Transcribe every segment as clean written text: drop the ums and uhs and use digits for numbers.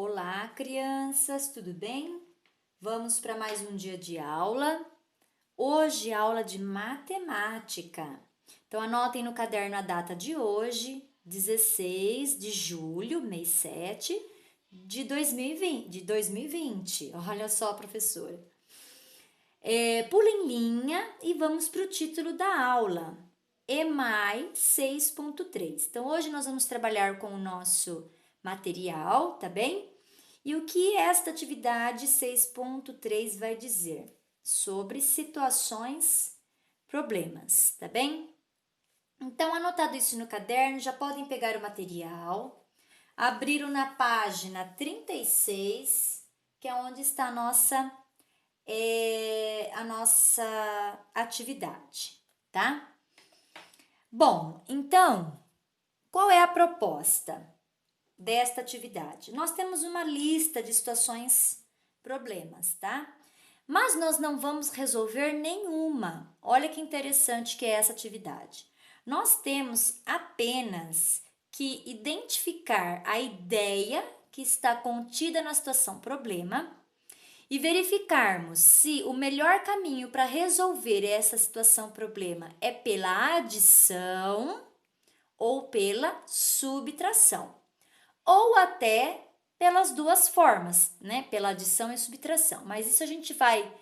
Olá, crianças, tudo bem? Vamos para mais um dia de aula. Hoje, aula de matemática. Então, anotem no caderno a data de hoje, 16 de julho, mês 7 de 2020. Olha só, professora. Pula em linha e vamos para o título da aula. EMAI 6.3. Então, hoje nós vamos trabalhar com o nosso material, tá bem? E o que esta atividade 6.3 vai dizer? Sobre situações, problemas, tá bem? Então, anotado isso no caderno, já podem pegar o material, abriram na página 36, que é onde está a nossa atividade, tá? Bom, então, qual é a proposta desta atividade? Nós temos uma lista de situações, problemas, tá? Mas nós não vamos resolver nenhuma. Olha que interessante que é essa atividade. Nós temos apenas que identificar a ideia que está contida na situação problema e verificarmos se o melhor caminho para resolver essa situação problema é pela adição ou pela subtração, ou até pelas duas formas, né? Pela adição e subtração. Mas isso a gente vai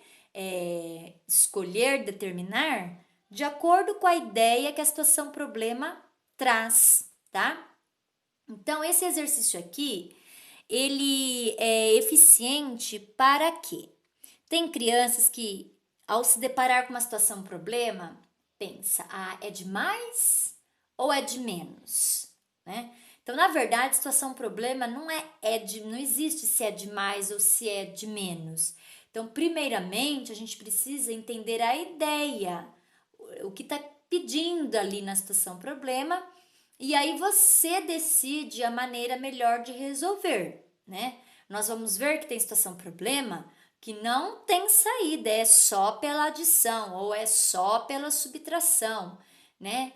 escolher, determinar de acordo com a ideia que a situação problema traz, tá? Então, esse exercício aqui, ele é eficiente para quê? Tem crianças que, ao se deparar com uma situação problema, pensa, é de mais ou é de menos, né? Então, na verdade, situação problema não não existe se é de mais ou se é de menos. Então, primeiramente, a gente precisa entender a ideia, o que está pedindo ali na situação problema, e aí você decide a maneira melhor de resolver, né? Nós vamos ver que tem situação problema que não tem saída, é só pela adição ou é só pela subtração, né?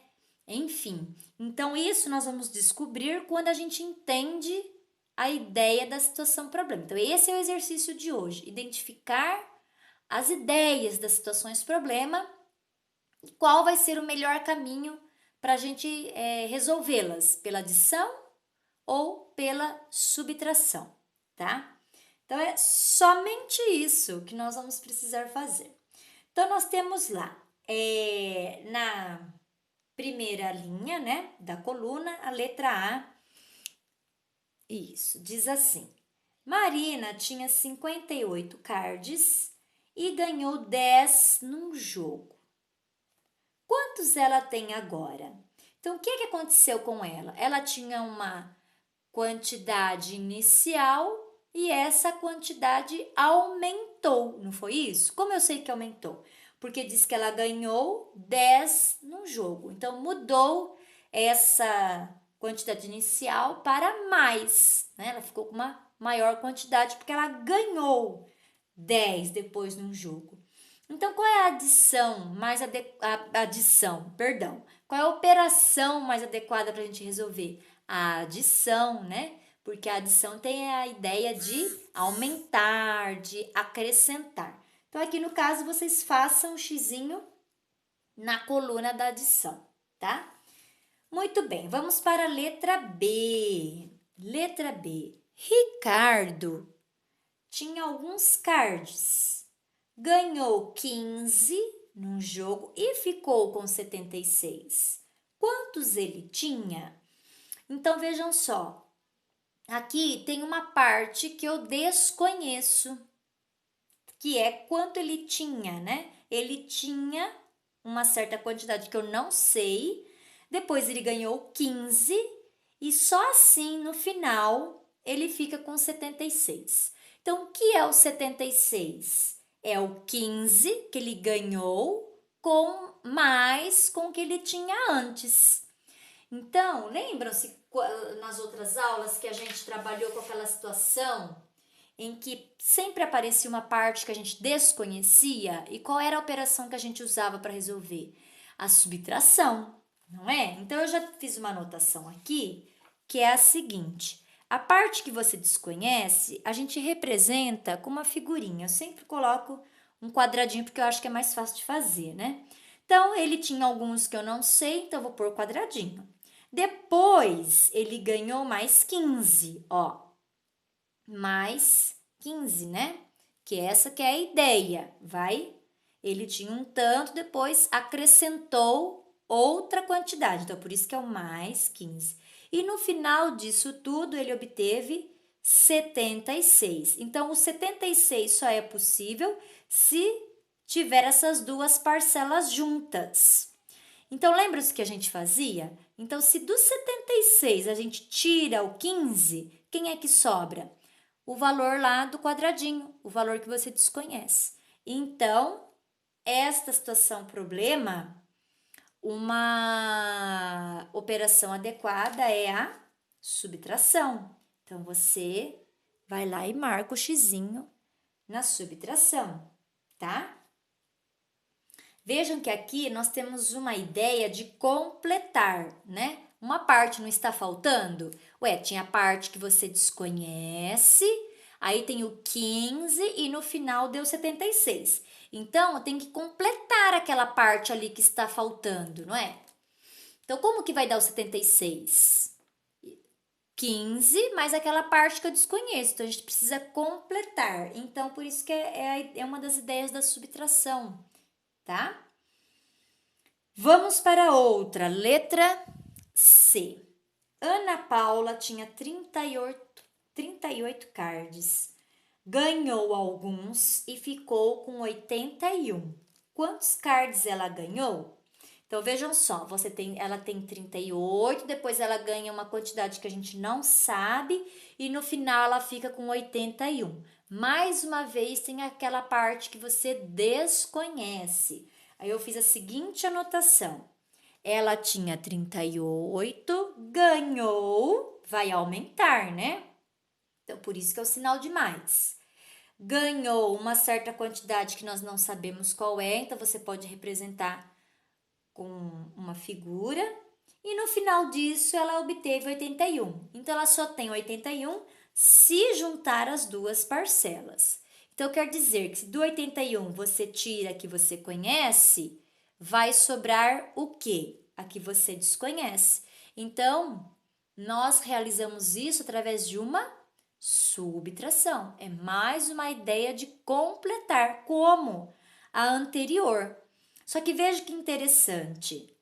Enfim, então isso nós vamos descobrir quando a gente entende a ideia da situação problema. Então, esse é o exercício de hoje: identificar as ideias das situações problema e qual vai ser o melhor caminho para a gente resolvê-las, pela adição ou pela subtração, tá? Então, é somente isso que nós vamos precisar fazer. Então, nós temos lá, na primeira linha, né, da coluna, a letra A. Isso, diz assim: Marina tinha 58 cards e ganhou 10 num jogo. Quantos ela tem agora? Então, o que aconteceu com ela? Ela tinha uma quantidade inicial e essa quantidade aumentou, não foi isso? Como eu sei que aumentou? Porque diz que ela ganhou 10 no jogo. Então, mudou essa quantidade inicial para mais, né? Ela ficou com uma maior quantidade porque ela ganhou 10 depois no jogo. Então, qual é a qual é a operação mais adequada para a gente resolver? A adição, né? Porque a adição tem a ideia de aumentar, de acrescentar. Então, aqui no caso, vocês façam um xizinho na coluna da adição, tá? Muito bem, vamos para a letra B. Letra B. Ricardo tinha alguns cards. Ganhou 15 num jogo e ficou com 76. Quantos ele tinha? Então, vejam só. Aqui tem uma parte que eu desconheço, que é quanto ele tinha, né? Ele tinha uma certa quantidade que eu não sei. Depois ele ganhou 15 e só assim no final ele fica com 76. Então, o que é o 76? É o 15 que ele ganhou com o que ele tinha antes. Então, lembram-se nas outras aulas que a gente trabalhou com aquela situação em que sempre aparecia uma parte que a gente desconhecia? E qual era a operação que a gente usava para resolver? A subtração, não é? Então, eu já fiz uma anotação aqui que é a seguinte: A parte que você desconhece, a gente representa com uma figurinha. Eu sempre coloco um quadradinho porque eu acho que é mais fácil de fazer, né? Então, ele tinha alguns que eu não sei, então eu vou pôr quadradinho. Depois, ele ganhou mais 15, ó. Mais 15, né? Que essa que é a ideia, vai? Ele tinha um tanto, depois acrescentou outra quantidade, então por isso que é o mais 15. E no final disso tudo, ele obteve 76. Então, o 76 só é possível se tiver essas duas parcelas juntas. Então, lembra-se que a gente fazia? Então, se do 76 a gente tira o 15, quem é que sobra? O valor lá do quadradinho, o valor que você desconhece. Então, esta situação problema, uma operação adequada é a subtração. Então, você vai lá e marca o xizinho na subtração, tá? Vejam que aqui nós temos uma ideia de completar, né? Uma parte não está faltando? Ué, tinha a parte que você desconhece, aí tem o 15 e no final deu 76. Então, tem que completar aquela parte ali que está faltando, não é? Então, como que vai dar o 76? 15 mais aquela parte que eu desconheço. Então, a gente precisa completar. Então, por isso que é uma das ideias da subtração, tá? Vamos para outra, letra C. Ana Paula tinha 38 cards. Ganhou alguns e ficou com 81. Quantos cards ela ganhou? Então, vejam só, ela tem 38, depois ela ganha uma quantidade que a gente não sabe e no final ela fica com 81. Mais uma vez, tem aquela parte que você desconhece. Aí eu fiz a seguinte anotação. Ela tinha 38, ganhou, vai aumentar, né? Então, por isso que é o sinal de mais. Ganhou uma certa quantidade que nós não sabemos qual é, então você pode representar com uma figura. E no final disso, ela obteve 81. Então, ela só tem 81 se juntar as duas parcelas. Então, quer dizer que se do 81 você tira a que você conhece, vai sobrar o quê? A que você desconhece. Então, nós realizamos isso através de uma subtração. É mais uma ideia de completar, como a anterior. Só que veja que interessante.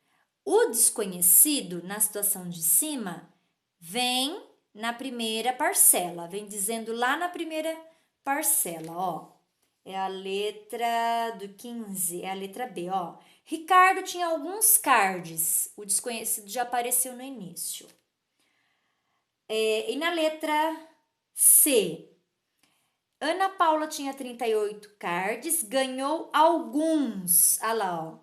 O desconhecido, na situação de cima, vem na primeira parcela, vem dizendo lá na primeira parcela, ó. É a letra do 15, é a letra B, ó. Ricardo tinha alguns cards, o desconhecido já apareceu no início. E na letra C, Ana Paula tinha 38 cards, ganhou alguns, olha lá, ó.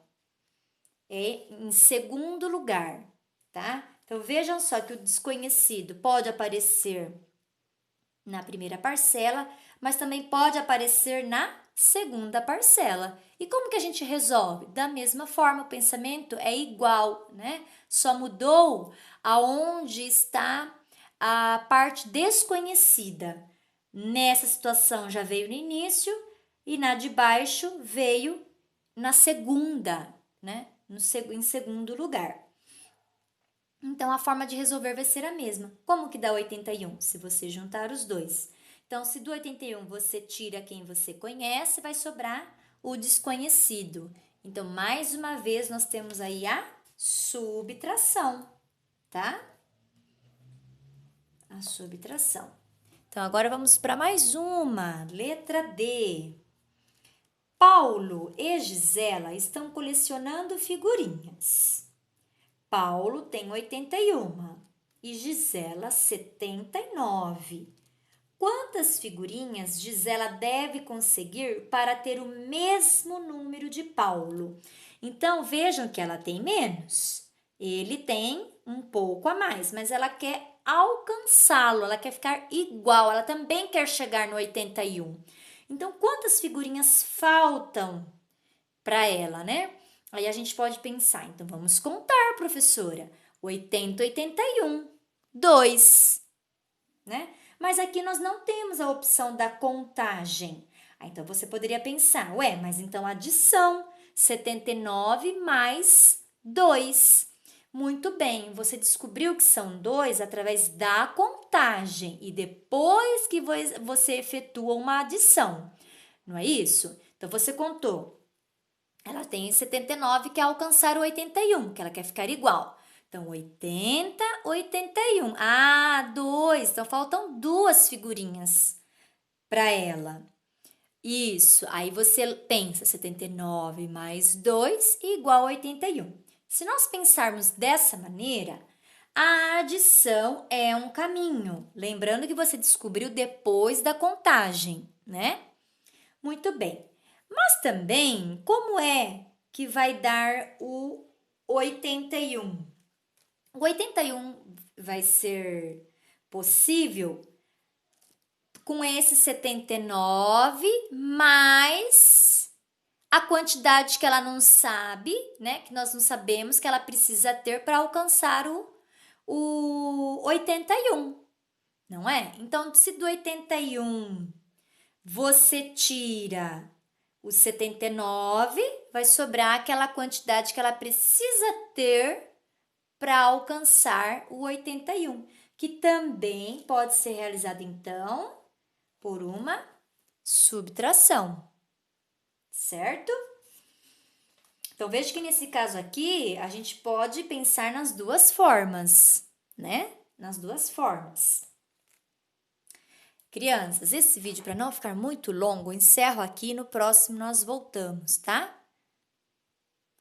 É em segundo lugar, tá? Então, vejam só que o desconhecido pode aparecer na primeira parcela, mas também pode aparecer na segunda parcela. E como que a gente resolve? Da mesma forma, o pensamento é igual, né? Só mudou aonde está a parte desconhecida. Nessa situação já veio no início e na de baixo veio na segunda, né? Em segundo lugar. Então, a forma de resolver vai ser a mesma. Como que dá 81? Se você juntar os dois. Então, se do 81 você tira quem você conhece, vai sobrar o desconhecido. Então, mais uma vez, nós temos aí a subtração, tá? A subtração. Então, agora vamos para mais uma, letra D. Paulo e Gisela estão colecionando figurinhas. Paulo tem 81 e Gisela 79. Quantas figurinhas Gisela deve conseguir para ter o mesmo número de Paulo? Então, vejam que ela tem menos. Ele tem um pouco a mais, mas ela quer alcançá-lo, ela quer ficar igual, ela também quer chegar no 81. Então, quantas figurinhas faltam para ela, né? Aí a gente pode pensar, então vamos contar, professora. 80, 81, 2, né? Mas aqui nós não temos a opção da contagem. Então, você poderia pensar, ué, mas então adição, 79 mais 2. Muito bem, você descobriu que são 2 através da contagem e depois que você efetua uma adição, não é isso? Então, você contou, ela tem 79 que é alcançar o 81, que ela quer ficar igual. Então, 80, 81. Ah, 2. Então, faltam duas figurinhas para ela. Isso. Aí você pensa 79 mais 2 igual a 81. Se nós pensarmos dessa maneira, a adição é um caminho. Lembrando que você descobriu depois da contagem, né? Muito bem. Mas também, como é que vai dar o 81? O 81 vai ser possível com esse 79 mais a quantidade que ela não sabe, né? Que nós não sabemos que ela precisa ter para alcançar o 81, não é? Então, se do 81 você tira o 79, vai sobrar aquela quantidade que ela precisa ter para alcançar o 81, que também pode ser realizado, então, por uma subtração, certo? Então, veja que nesse caso aqui, a gente pode pensar nas duas formas, né? Nas duas formas. Crianças, esse vídeo, para não ficar muito longo, eu encerro aqui, no próximo nós voltamos, tá?